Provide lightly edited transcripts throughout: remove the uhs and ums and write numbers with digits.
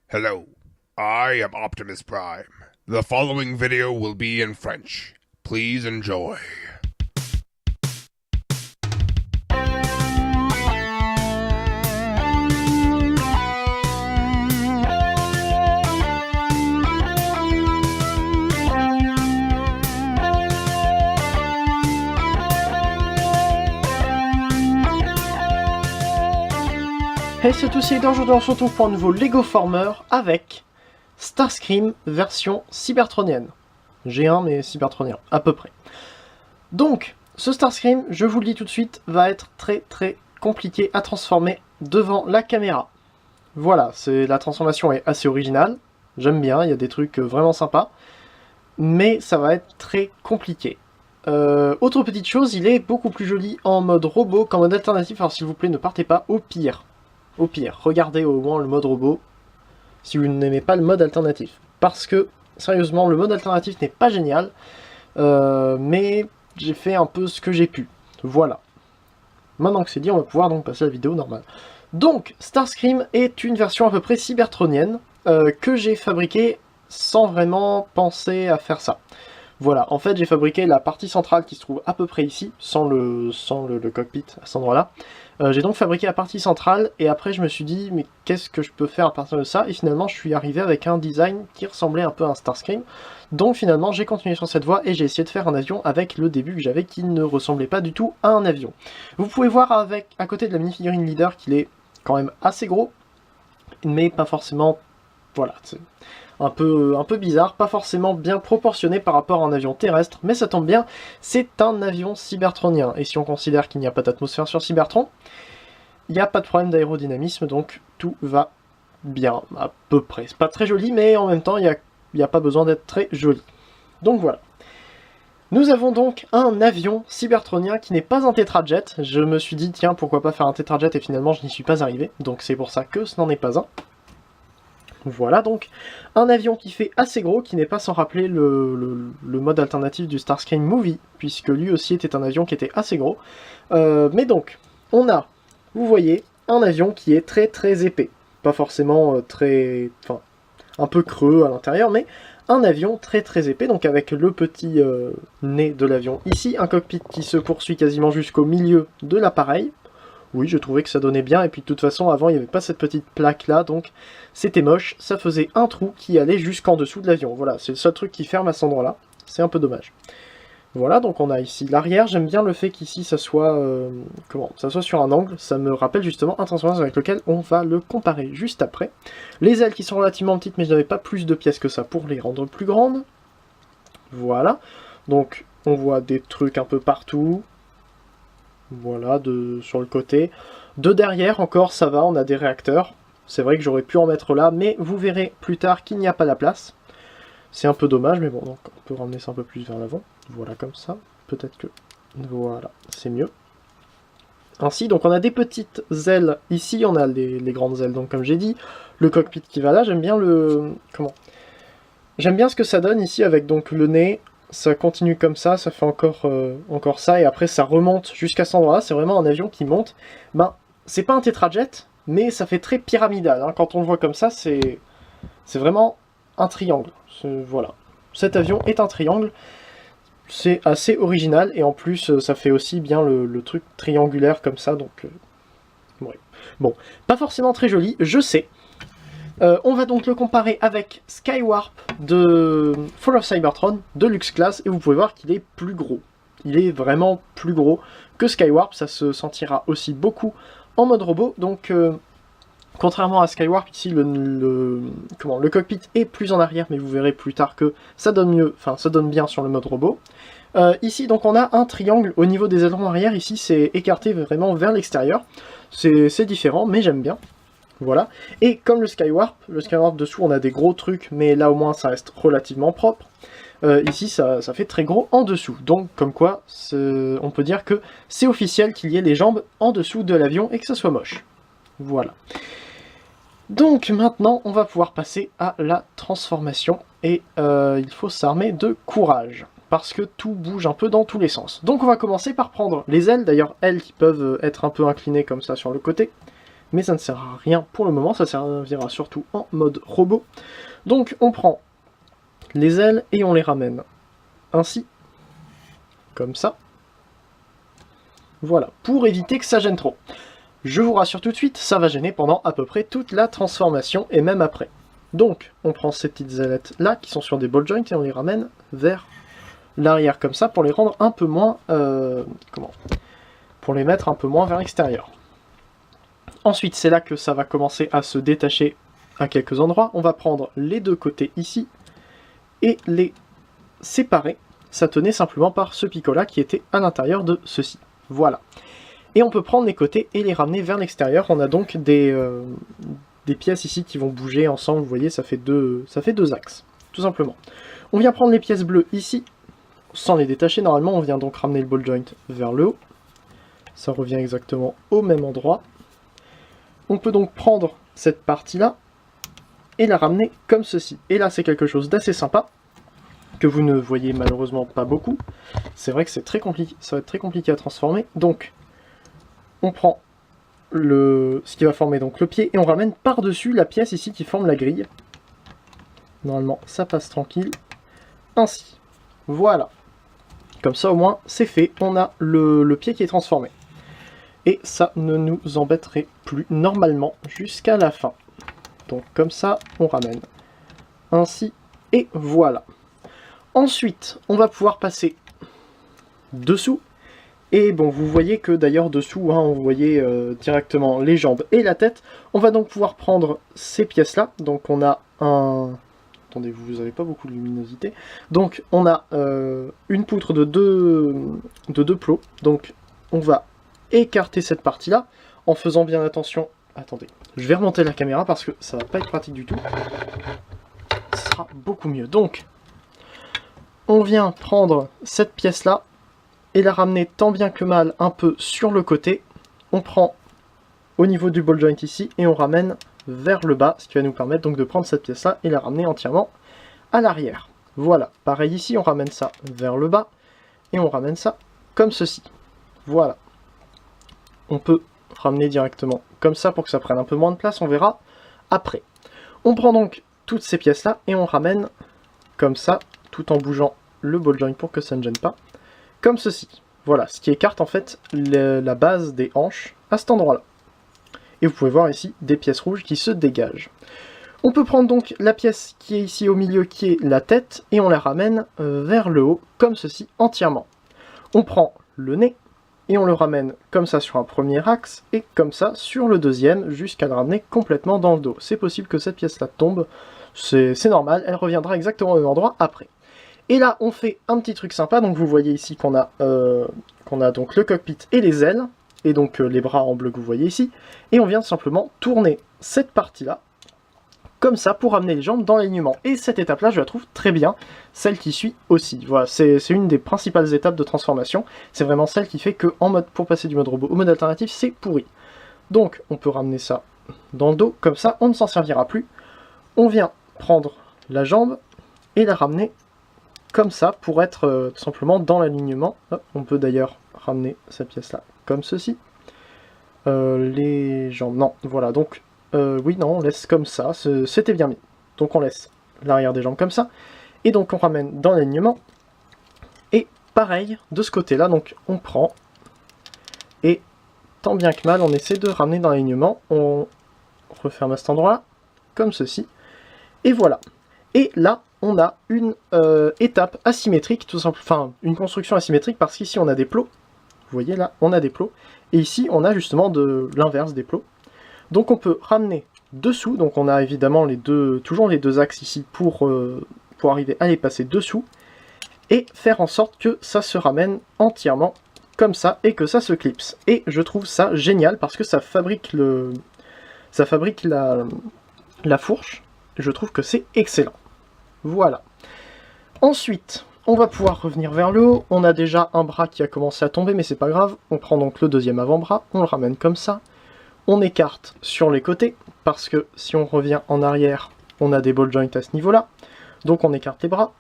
Hello, I am Optimus Prime. The following video will be in French. Please enjoy. Hey, c'est tous, et aujourd'hui on se retrouve pour un nouveau Lego Former avec Starscream version cybertronienne. G1 mais cybertronien, à peu près. Donc, ce Starscream, je vous le dis tout de suite, va être très compliqué à transformer devant la caméra. Voilà, la transformation est assez originale, j'aime bien, il y a des trucs vraiment sympas, mais ça va être très compliqué. Autre petite chose, il est beaucoup plus joli en mode robot qu'en mode alternatif, alors s'il vous plaît ne partez pas au pire. Au pire, regardez au moins le mode robot si vous n'aimez pas le mode alternatif. Parce que, sérieusement, le mode alternatif n'est pas génial, mais j'ai fait un peu ce que j'ai pu. Voilà. Maintenant que c'est dit, on va pouvoir donc passer à la vidéo normale. Donc, Starscream est une version à peu près cybertronienne que j'ai fabriquée sans vraiment penser à faire ça. Voilà, en fait j'ai fabriqué la partie centrale qui se trouve à peu près ici, sans le cockpit à cet endroit-là. J'ai donc fabriqué la partie centrale, et après je me suis dit, mais qu'est-ce que je peux faire à partir de ça? Et finalement je suis arrivé avec un design qui ressemblait un peu à un Starscream. Donc finalement j'ai continué sur cette voie, et j'ai essayé de faire un avion avec le début que j'avais, qui ne ressemblait pas du tout à un avion. Vous pouvez voir à côté de la minifigurine leader qu'il est quand même assez gros, mais pas forcément... Voilà, c'est un peu bizarre, pas forcément bien proportionné par rapport à un avion terrestre, mais ça tombe bien, c'est un avion cybertronien, et si on considère qu'il n'y a pas d'atmosphère sur Cybertron, il n'y a pas de problème d'aérodynamisme, donc tout va bien, à peu près. C'est pas très joli, mais en même temps, il n'y a pas besoin d'être très joli. Donc voilà. Nous avons donc un avion cybertronien qui n'est pas un tétrajet. Je me suis dit, tiens, pourquoi pas faire un tétrajet, et finalement je n'y suis pas arrivé, donc c'est pour ça que ce n'en est pas un. Voilà donc un avion qui fait assez gros, qui n'est pas sans rappeler le mode alternatif du Starscream Movie, puisque lui aussi était un avion qui était assez gros. Mais donc, on a, vous voyez, un avion qui est très épais. Pas forcément enfin, un peu creux à l'intérieur, mais un avion très épais, donc avec le petit nez de l'avion ici, un cockpit qui se poursuit quasiment jusqu'au milieu de l'appareil. Oui, je trouvais que ça donnait bien, et puis de toute façon, avant, il n'y avait pas cette petite plaque-là, donc c'était moche. Ça faisait un trou qui allait jusqu'en dessous de l'avion. Voilà, c'est le seul truc qui ferme à cet endroit-là. C'est un peu dommage. Voilà, donc on a ici l'arrière. J'aime bien le fait qu'ici, ça soit ça soit sur un angle. Ça me rappelle justement un Transformers avec lequel on va le comparer juste après. Les ailes qui sont relativement petites, mais je n'avais pas plus de pièces que ça pour les rendre plus grandes. Voilà, donc on voit des trucs un peu partout. Voilà, sur le côté. De derrière encore, ça va, on a des réacteurs. C'est vrai que j'aurais pu en mettre là, mais vous verrez plus tard qu'il n'y a pas la place. C'est un peu dommage, mais bon, donc on peut ramener ça un peu plus vers l'avant. Voilà, comme ça. Peut-être que... Voilà, c'est mieux. Ainsi, donc on a des petites ailes. Ici, on a les grandes ailes, donc comme j'ai dit. Le cockpit qui va là, j'aime bien J'aime bien ce que ça donne ici, avec donc le nez... Ça continue comme ça fait encore ça, et après ça remonte jusqu'à cet endroit-là. C'est vraiment un avion qui monte. Ben, c'est pas un tétrajet, mais ça fait très pyramidal. Hein. Quand on le voit comme ça, c'est vraiment un triangle. Voilà. Cet avion est un triangle. C'est assez original, et en plus, ça fait aussi bien le truc triangulaire comme ça, donc... ouais. Bon, pas forcément très joli, je sais. On va donc le comparer avec Skywarp de Fall of Cybertron de Luxe Class, et vous pouvez voir qu'il est plus gros. Il est vraiment plus gros que Skywarp, ça se sentira aussi beaucoup en mode robot, donc contrairement à Skywarp, ici le cockpit est plus en arrière, mais vous verrez plus tard que ça donne mieux, enfin ça donne bien sur le mode robot. Ici donc on a un triangle au niveau des ailerons arrière, ici c'est écarté vraiment vers l'extérieur, c'est différent, mais j'aime bien. Voilà, et comme le Skywarp dessous on a des gros trucs, mais là au moins ça reste relativement propre. Ici ça fait très gros en dessous, donc comme quoi on peut dire que c'est officiel qu'il y ait les jambes en dessous de l'avion et que ça soit moche. Voilà. Donc maintenant on va pouvoir passer à la transformation, et il faut s'armer de courage, parce que tout bouge un peu dans tous les sens. Donc on va commencer par prendre les ailes, d'ailleurs ailes qui peuvent être un peu inclinées comme ça sur le côté. mais ça ne sert à rien pour le moment, ça servira surtout en mode robot. Donc on prend les ailes et on les ramène ainsi, comme ça. Voilà, pour éviter que ça gêne trop. Je vous rassure tout de suite, ça va gêner pendant à peu près toute la transformation et même après. Donc, on prend ces petites ailettes là qui sont sur des ball joints et on les ramène vers l'arrière comme ça pour les rendre un peu moins... pour les mettre un peu moins vers l'extérieur. Ensuite, c'est là que ça va commencer à se détacher à quelques endroits. On va prendre les deux côtés ici et les séparer. Ça tenait simplement par ce picot là qui était à l'intérieur de ceci. Voilà. Et on peut prendre les côtés et les ramener vers l'extérieur. On a donc des pièces ici qui vont bouger ensemble. Vous voyez, ça fait deux axes, tout simplement. On vient prendre les pièces bleues ici, sans les détacher. Normalement, on vient donc ramener le ball joint vers le haut. Ça revient exactement au même endroit. On peut donc prendre cette partie-là et la ramener comme ceci. Et là, c'est quelque chose d'assez sympa, que vous ne voyez malheureusement pas beaucoup. C'est vrai que c'est très compliqué, ça va être très compliqué à transformer. Donc, on prend ce qui va former donc le pied et on ramène par-dessus la pièce ici qui forme la grille. Normalement, ça passe tranquille. Ainsi. Voilà. Comme ça, au moins, c'est fait. On a le pied qui est transformé. Et ça ne nous embêterait plus normalement jusqu'à la fin. Donc comme ça, on ramène. Ainsi, et voilà. Ensuite, on va pouvoir passer dessous. Et bon, vous voyez que d'ailleurs dessous, hein, on voyait directement les jambes et la tête. On va donc pouvoir prendre ces pièces-là. Donc on a un... Attendez, vous n'avez pas beaucoup de luminosité. Donc on a une poutre de deux plots. Donc on va écarter cette partie-là en faisant bien attention. Attendez, je vais remonter la caméra parce que ça va pas être pratique du tout. Ce sera beaucoup mieux. Donc, on vient prendre cette pièce-là et la ramener tant bien que mal un peu sur le côté. On prend au niveau du ball joint ici et on ramène vers le bas, ce qui va nous permettre donc de prendre cette pièce-là et la ramener entièrement à l'arrière. Voilà, pareil ici, on ramène ça vers le bas et on ramène ça comme ceci. Voilà. On peut ramener directement comme ça pour que ça prenne un peu moins de place, on verra après. On prend donc toutes ces pièces là et on ramène comme ça, tout en bougeant le ball joint pour que ça ne gêne pas, comme ceci. Voilà, ce qui écarte en fait la base des hanches à cet endroit là. Et vous pouvez voir ici des pièces rouges qui se dégagent. On peut prendre donc la pièce qui est ici au milieu, qui est la tête, et on la ramène vers le haut, comme ceci, entièrement. On prend le nez, et on le ramène comme ça sur un premier axe, et comme ça sur le deuxième, jusqu'à le ramener complètement dans le dos. C'est possible que cette pièce-là tombe, c'est normal, elle reviendra exactement au même endroit après. Et là, on fait un petit truc sympa, donc vous voyez ici qu'on a donc le cockpit et les ailes, et donc les bras en bleu que vous voyez ici, et on vient simplement tourner cette partie-là, comme ça, pour ramener les jambes dans l'alignement. Et cette étape-là, je la trouve très bien, celle qui suit aussi. Voilà, c'est une des principales étapes de transformation, c'est vraiment celle qui fait que pour passer du mode robot au mode alternatif, c'est pourri. Donc, on peut ramener ça dans le dos, comme ça, on ne s'en servira plus. On vient prendre la jambe et la ramener comme ça, pour être tout simplement dans l'alignement. On peut d'ailleurs ramener cette pièce-là comme ceci. Les jambes, non, voilà, donc... oui, non, on laisse comme ça, c'était bien mis. Donc on laisse l'arrière des jambes comme ça, et donc on ramène dans l'alignement, et pareil, de ce côté-là, donc on prend, et tant bien que mal, on essaie de ramener dans l'alignement, on referme à cet endroit-là, comme ceci, et voilà. Et là, on a une étape asymétrique, tout simplement, enfin, une construction asymétrique, parce qu'ici on a des plots, vous voyez là, on a des plots, et ici on a justement de l'inverse des plots. Donc on peut ramener dessous, donc on a évidemment toujours les deux axes ici pour arriver à les passer dessous, et faire en sorte que ça se ramène entièrement comme ça, et que ça se clipse. Et je trouve ça génial, parce que ça fabrique la fourche, je trouve que c'est excellent. Voilà. Ensuite, on va pouvoir revenir vers le haut, on a déjà un bras qui a commencé à tomber, mais c'est pas grave, on prend donc le deuxième avant-bras, on le ramène comme ça, on écarte sur les côtés, parce que si on revient en arrière, on a des ball joints à ce niveau-là. Donc on écarte les bras.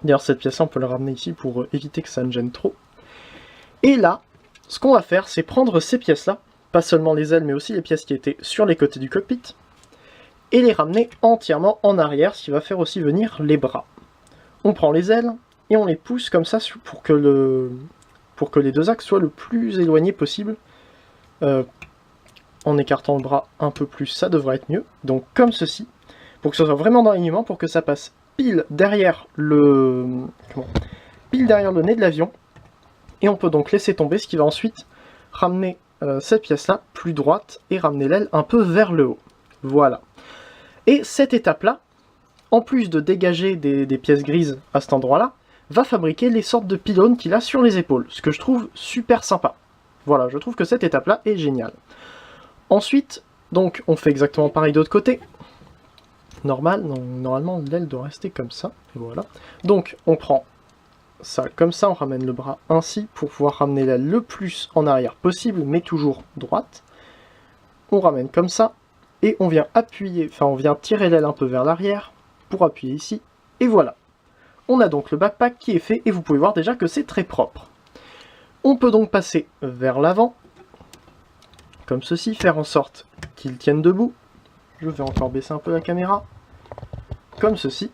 D'ailleurs cette pièce-là, on peut la ramener ici pour éviter que ça ne gêne trop. Et là, ce qu'on va faire, c'est prendre ces pièces-là, pas seulement les ailes mais aussi les pièces qui étaient sur les côtés du cockpit, et les ramener entièrement en arrière, ce qui va faire aussi venir les bras. On prend les ailes et on les pousse comme ça pour que les deux axes soient le plus éloignés possible. En écartant le bras un peu plus, ça devrait être mieux. Donc comme ceci, pour que ce soit vraiment dans l'alignement, pour que ça passe pile derrière le nez de l'avion. Et on peut donc laisser tomber, ce qui va ensuite ramener cette pièce-là plus droite et ramener l'aile un peu vers le haut. Voilà. Et cette étape-là, en plus de dégager des pièces grises à cet endroit-là, va fabriquer les sortes de pylônes qu'il a sur les épaules, ce que je trouve super sympa. Voilà, je trouve que cette étape-là est géniale. Ensuite, donc, on fait exactement pareil de l'autre côté. Normalement, l'aile doit rester comme ça, et voilà. Donc, on prend ça comme ça, on ramène le bras ainsi, pour pouvoir ramener l'aile le plus en arrière possible, mais toujours droite. On ramène comme ça, et on vient appuyer, on vient tirer l'aile un peu vers l'arrière, pour appuyer ici, et voilà. On a donc le backpack qui est fait, et vous pouvez voir déjà que c'est très propre. On peut donc passer vers l'avant, comme ceci, faire en sorte qu'il tienne debout. Je vais encore baisser un peu la caméra, comme ceci.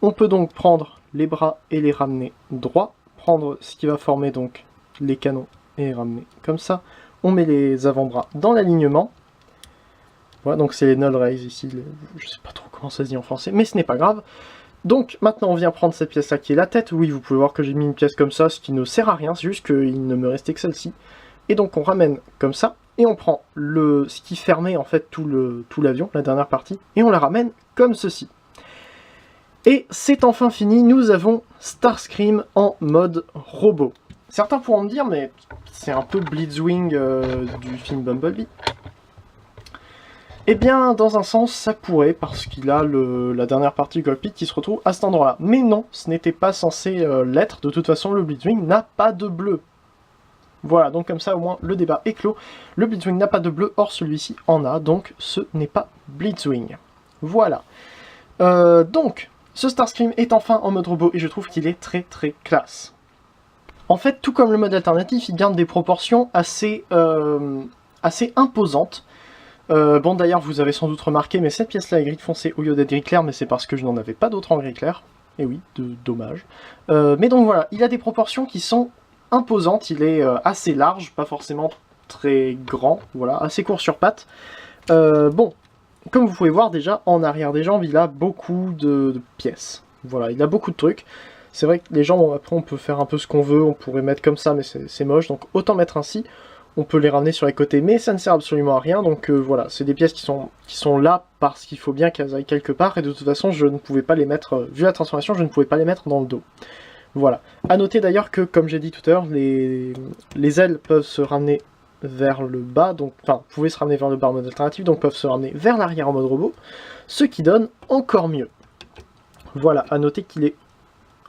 On peut donc prendre les bras et les ramener droits, prendre ce qui va former donc les canons et les ramener comme ça. On met les avant-bras dans l'alignement. Voilà, donc c'est les null raise ici, je sais pas trop comment ça se dit en français, mais ce n'est pas grave. Donc maintenant on vient prendre cette pièce là qui est la tête. Oui, vous pouvez voir que j'ai mis une pièce comme ça, ce qui ne sert à rien, c'est juste qu'il ne me restait que celle-ci. Et donc on ramène comme ça, et on prend ce qui fermait en fait tout l'avion, la dernière partie, et on la ramène comme ceci. Et c'est enfin fini, nous avons Starscream en mode robot. Certains pourront me dire, mais c'est un peu Blitzwing du film Bumblebee. Eh bien, dans un sens, ça pourrait, parce qu'il a la dernière partie du cockpit qui se retrouve à cet endroit-là. Mais non, ce n'était pas censé l'être, de toute façon le Blitzwing n'a pas de bleu. Voilà, donc comme ça au moins le débat est clos. Le Blitzwing n'a pas de bleu, or celui-ci en a, donc ce n'est pas Blitzwing. Voilà. Donc, ce Starscream est enfin en mode robot et je trouve qu'il est très très classe. En fait, tout comme le mode alternatif, il garde des proportions assez imposantes. Bon d'ailleurs, vous avez sans doute remarqué, mais cette pièce-là est gris foncé au lieu d'être gris clair, mais c'est parce que je n'en avais pas d'autres en gris clair. Et oui, dommage. Mais donc voilà, il a des proportions qui sont imposante, il est assez large, pas forcément très grand, voilà, assez court sur pattes. Bon, comme vous pouvez voir déjà, en arrière des jambes, il a beaucoup de pièces. Voilà, il a beaucoup de trucs. C'est vrai que les jambes, bon, après on peut faire un peu ce qu'on veut, on pourrait mettre comme ça, mais c'est moche, donc autant mettre ainsi. On peut les ramener sur les côtés, mais ça ne sert absolument à rien, donc voilà, c'est des pièces qui sont là parce qu'il faut bien qu'elles aillent quelque part, et de toute façon, je ne pouvais pas les mettre, vu la transformation, je ne pouvais pas les mettre dans le dos. Voilà. A noter d'ailleurs que, comme j'ai dit tout à l'heure, les ailes peuvent se ramener vers le bas, donc, enfin, pouvaient se ramener vers le bas en mode alternatif, donc peuvent se ramener vers l'arrière en mode robot, ce qui donne encore mieux. Voilà, à noter qu'il est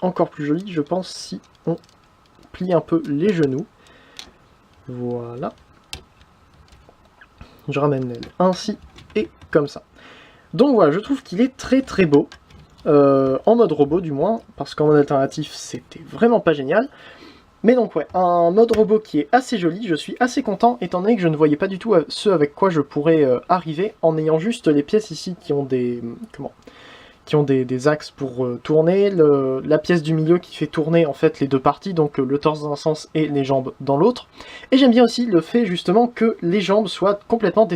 encore plus joli, je pense, si on plie un peu les genoux. Voilà. Je ramène l'aile ainsi et comme ça. Donc voilà, je trouve qu'il est très très beau. En mode robot du moins, parce qu'en mode alternatif c'était vraiment pas génial. Mais donc ouais, un mode robot qui est assez joli, je suis assez content étant donné que je ne voyais pas du tout ce avec quoi je pourrais arriver en ayant juste les pièces ici qui ont des axes pour tourner, la pièce du milieu qui fait tourner en fait les deux parties, donc le torse dans un sens et les jambes dans l'autre. Et j'aime bien aussi le fait justement que les jambes soient complètement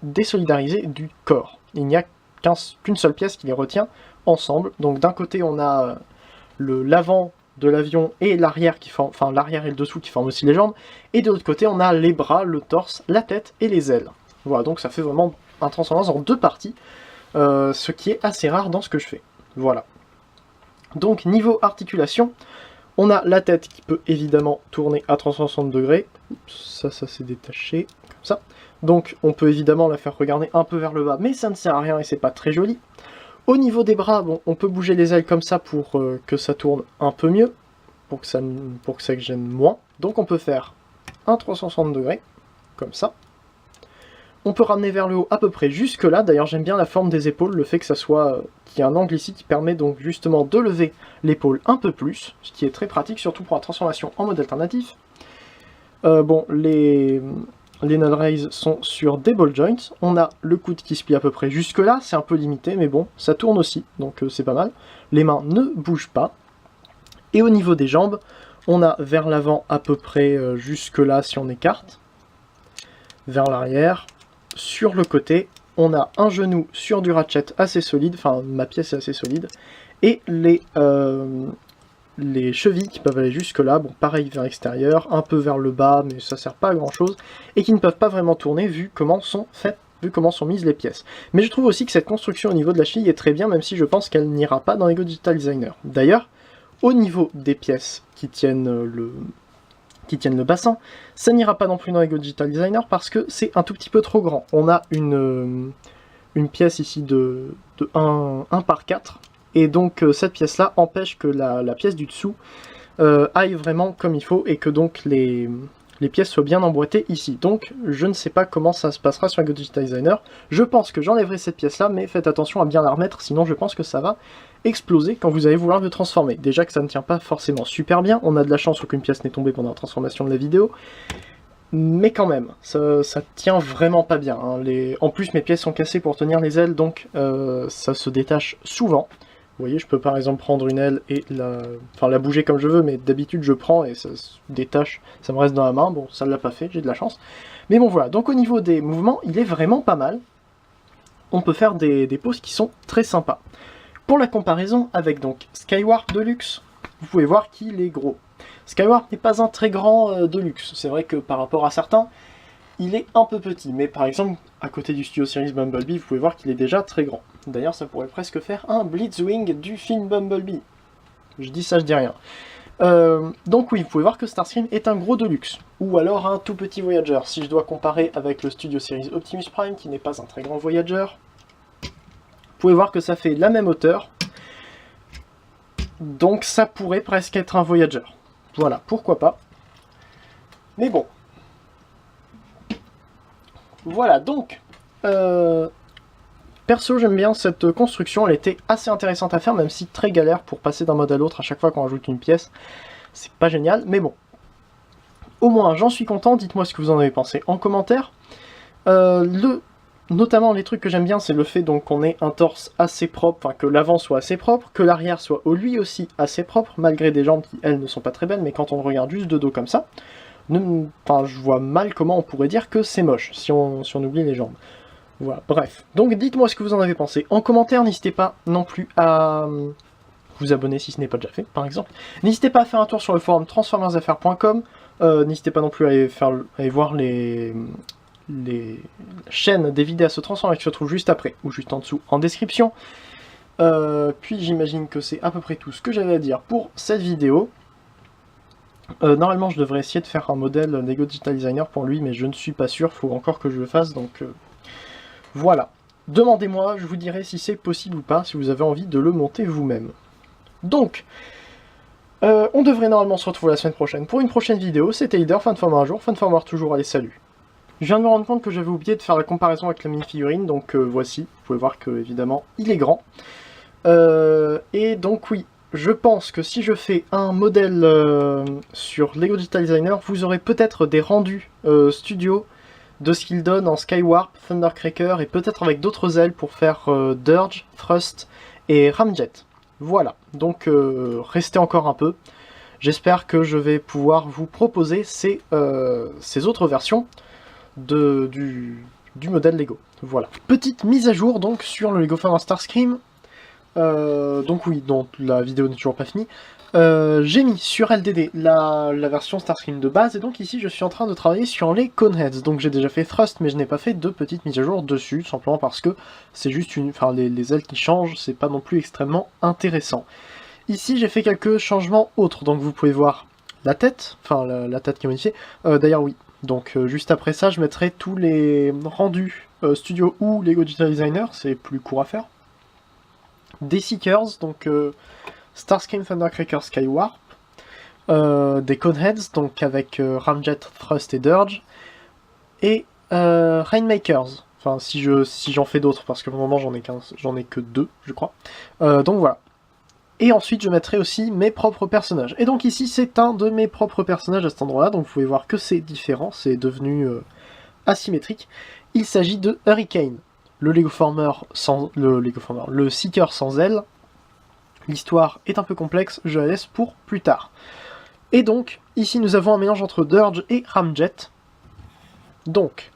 désolidarisées du corps. Il n'y a qu'une seule pièce qui les retient ensemble. Donc d'un côté on a l'avant de l'avion et l'arrière qui forment, enfin l'arrière et le dessous qui forment aussi les jambes, et de l'autre côté on a les bras, le torse, la tête et les ailes. Voilà, donc ça fait vraiment un Transformers en deux parties, ce qui est assez rare dans ce que je fais. Voilà. Donc niveau articulation, on a la tête qui peut évidemment tourner à 360 degrés. Oups, ça s'est détaché, comme ça. Donc on peut évidemment la faire regarder un peu vers le bas, mais ça ne sert à rien et c'est pas très joli. Au niveau des bras, bon, on peut bouger les ailes comme ça pour que ça tourne un peu mieux, pour que ça gêne moins. Donc on peut faire un 360 degrés, comme ça. On peut ramener vers le haut à peu près jusque là. D'ailleurs j'aime bien la forme des épaules, le fait que ça soit qu'il y ait un angle ici qui permet donc justement de lever l'épaule un peu plus, ce qui est très pratique, surtout pour la transformation en mode alternatif. Bon, les null raise sont sur des ball joints. On a le coude qui se plie à peu près jusque là, c'est un peu limité, mais bon, ça tourne aussi, donc c'est pas mal. Les mains ne bougent pas. Et au niveau des jambes, on a vers l'avant à peu près jusque là si on écarte. Vers l'arrière. Sur le côté, on a un genou sur du ratchet assez solide, enfin ma pièce est assez solide. Et les chevilles qui peuvent aller jusque là, bon pareil vers l'extérieur, un peu vers le bas, mais ça sert pas à grand chose. Et qui ne peuvent pas vraiment tourner vu comment sont faites, vu comment sont mises les pièces. Mais je trouve aussi que cette construction au niveau de la cheville est très bien, même si je pense qu'elle n'ira pas dans Lego Digital Designer. D'ailleurs, au niveau des pièces qui tiennent le bassin, ça n'ira pas non plus dans Lego Digital Designer parce que c'est un tout petit peu trop grand. On a une pièce ici de 1 par 4, et donc cette pièce-là empêche que la pièce du dessous aille vraiment comme il faut, et que donc les pièces soient bien emboîtées ici. Donc je ne sais pas comment ça se passera sur Lego Digital Designer. Je pense que j'enlèverai cette pièce-là, mais faites attention à bien la remettre, sinon je pense que ça va exploser quand vous allez vouloir le transformer. Déjà que ça ne tient pas forcément super bien, on a de la chance qu'aucune pièce n'est tombée pendant la transformation de la vidéo, mais quand même, ça tient vraiment pas bien. Hein. En plus mes pièces sont cassées pour tenir les ailes, donc ça se détache souvent. Vous voyez, je peux par exemple prendre une aile et la bouger comme je veux, mais d'habitude je prends et ça se détache, ça me reste dans la main. Bon, ça ne l'a pas fait, j'ai de la chance. Mais bon voilà, donc au niveau des mouvements, il est vraiment pas mal. On peut faire des poses qui sont très sympas. Pour la comparaison avec donc Skywarp Deluxe, vous pouvez voir qu'il est gros. Skywarp n'est pas un très grand Deluxe, c'est vrai que par rapport à certains, il est un peu petit, mais par exemple, à côté du Studio Series Bumblebee, vous pouvez voir qu'il est déjà très grand. D'ailleurs, ça pourrait presque faire un Blitzwing du film Bumblebee. Je dis ça, je dis rien. Donc oui, vous pouvez voir que Starscream est un gros Deluxe, ou alors un tout petit Voyager, si je dois comparer avec le Studio Series Optimus Prime, qui n'est pas un très grand Voyager. Vous pouvez voir que ça fait la même hauteur, donc ça pourrait presque être un Voyager. Voilà, pourquoi pas. Mais bon. Voilà, donc, perso j'aime bien cette construction, elle était assez intéressante à faire, même si très galère pour passer d'un mode à l'autre à chaque fois qu'on rajoute une pièce. C'est pas génial, mais bon. Au moins, j'en suis content, dites-moi ce que vous en avez pensé en commentaire. Notamment, les trucs que j'aime bien, c'est le fait donc qu'on ait un torse assez propre, enfin que l'avant soit assez propre, que l'arrière soit lui aussi assez propre, malgré des jambes qui, elles, ne sont pas très belles, mais quand on le regarde juste de dos comme ça, je vois mal comment on pourrait dire que c'est moche, si on oublie les jambes. Voilà, bref. Donc dites-moi ce que vous en avez pensé en commentaire, n'hésitez pas non plus à vous abonner si ce n'est pas déjà fait, par exemple. N'hésitez pas à faire un tour sur le forum transformersaffaires.com, n'hésitez pas non plus à aller voir les chaînes des vidéos à se transformer qui se trouvent juste après, ou juste en dessous en description. Puis j'imagine que c'est à peu près tout ce que j'avais à dire pour cette vidéo. Normalement je devrais essayer de faire un modèle Lego Digital Designer pour lui, mais je ne suis pas sûr, il faut encore que je le fasse, donc voilà. Demandez-moi, je vous dirai si c'est possible ou pas, si vous avez envie de le monter vous-même. Donc, on devrait normalement se retrouver la semaine prochaine pour une prochaine vidéo. C'était Leader, Fanformer un jour, Fanformer toujours, allez salut. Je viens de me rendre compte que j'avais oublié de faire la comparaison avec la mini-figurine, donc voici, vous pouvez voir que évidemment il est grand. Et donc oui, je pense que si je fais un modèle sur Lego Digital Designer, vous aurez peut-être des rendus studio de ce qu'il donne en Skywarp, Thundercracker, et peut-être avec d'autres ailes pour faire Dirge, Thrust et Ramjet. Voilà, donc restez encore un peu. J'espère que je vais pouvoir vous proposer ces autres versions du modèle Lego. Voilà. Petite mise à jour donc sur le Lego Farmer Starscream. Donc oui, donc la vidéo n'est toujours pas finie. J'ai mis sur LDD la version Starscream de base, et donc ici je suis en train de travailler sur les Coneheads. Donc j'ai déjà fait Thrust, mais je n'ai pas fait de petites mises à jour dessus, simplement parce que c'est juste les ailes qui changent, c'est pas non plus extrêmement intéressant. Ici j'ai fait quelques changements autres, donc vous pouvez voir la tête, la tête qui est modifiée. D'ailleurs oui, donc juste après ça je mettrai tous les rendus studio ou Lego Digital Designer, c'est plus court à faire. Des Seekers, donc Starscream, Thundercracker, Skywarp, des Coneheads, donc avec Ramjet, Thrust et Dirge, et Rainmakers, enfin si j'en fais d'autres, parce que pour le moment j'en ai que 2, je crois. Donc voilà. Et ensuite je mettrai aussi mes propres personnages. Et donc ici c'est un de mes propres personnages à cet endroit-là, donc vous pouvez voir que c'est différent, c'est devenu asymétrique. Il s'agit de Hurricane, le Seeker sans aile. L'histoire est un peu complexe, je la laisse pour plus tard. Et donc, ici nous avons un mélange entre Dirge et Ramjet. Donc,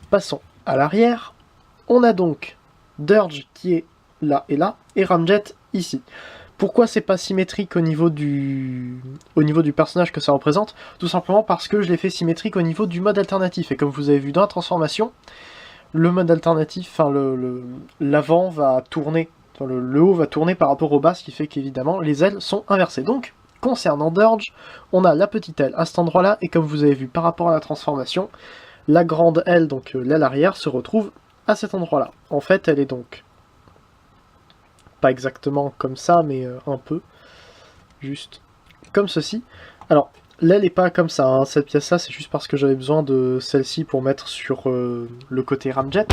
passons à l'arrière. On a donc Dirge qui est là, et Ramjet ici. Pourquoi c'est pas symétrique au niveau du personnage que ça représente? Tout simplement parce que je l'ai fait symétrique au niveau du mode alternatif. Et comme vous avez vu dans la transformation, le mode alternatif, enfin l'avant va tourner, enfin, le haut va tourner par rapport au bas, ce qui fait qu'évidemment les ailes sont inversées. Donc, concernant Dirge, on a la petite aile à cet endroit-là, et comme vous avez vu par rapport à la transformation, la grande aile, donc l'aile arrière, se retrouve à cet endroit-là. En fait, elle est donc pas exactement comme ça, mais un peu, juste comme ceci. Alors, l'aile n'est pas comme ça, hein. Cette pièce-là, c'est juste parce que j'avais besoin de celle-ci pour mettre sur le côté ramjet.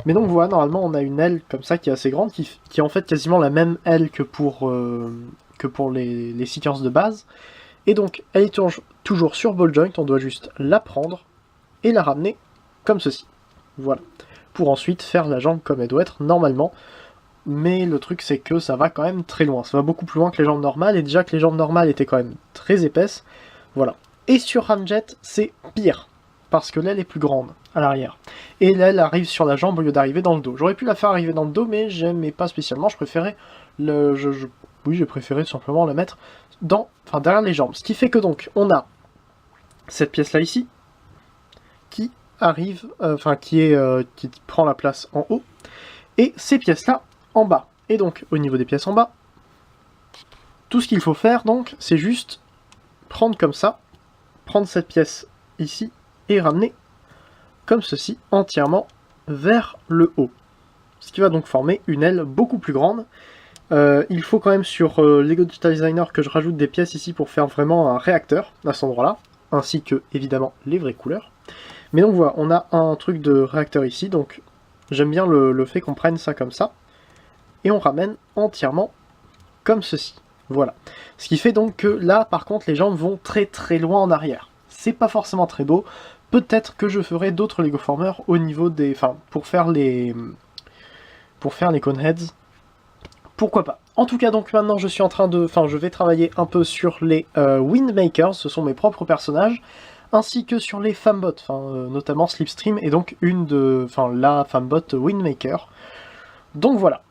Mais donc voilà, normalement, on a une aile comme ça qui est assez grande, qui est en fait quasiment la même aile que pour les Seekers de base. Et donc, elle est toujours sur ball joint, on doit juste la prendre et la ramener comme ceci. Voilà. Pour ensuite faire la jambe comme elle doit être normalement. Mais le truc c'est que ça va quand même très loin. Ça va beaucoup plus loin que les jambes normales, et déjà que les jambes normales étaient quand même très épaisses. Voilà. Et sur Ramjet, c'est pire. Parce que l'aile est plus grande à l'arrière. Et l'aile arrive sur la jambe au lieu d'arriver dans le dos. J'aurais pu la faire arriver dans le dos, mais j'aimais pas spécialement. Je préférais oui, j'ai préféré tout simplement la mettre derrière les jambes. Ce qui fait que donc, on a cette pièce-là ici, qui arrive, qui prend la place en haut, et ces pièces-là en bas. Et donc, au niveau des pièces en bas, tout ce qu'il faut faire, donc, c'est juste prendre comme ça, prendre cette pièce ici, et ramener comme ceci, entièrement vers le haut. Ce qui va donc former une aile beaucoup plus grande. Il faut quand même sur Lego Digital Designer que je rajoute des pièces ici pour faire vraiment un réacteur à cet endroit-là, ainsi que, évidemment, les vraies couleurs. Mais donc voilà, on a un truc de réacteur ici, donc j'aime bien le fait qu'on prenne ça comme ça, et on ramène entièrement comme ceci. Voilà. Ce qui fait donc que là, par contre, les jambes vont très très loin en arrière. C'est pas forcément très beau. Peut-être que je ferai d'autres Lego Formers au niveau des... Enfin, pour faire les Coneheads. Pourquoi pas. En tout cas, donc maintenant, je suis en train de... Enfin, je vais travailler un peu sur les Windmakers, ce sont mes propres personnages, ainsi que sur les Fembots, notamment Slipstream, et donc la Fembot Windmaker. Donc voilà.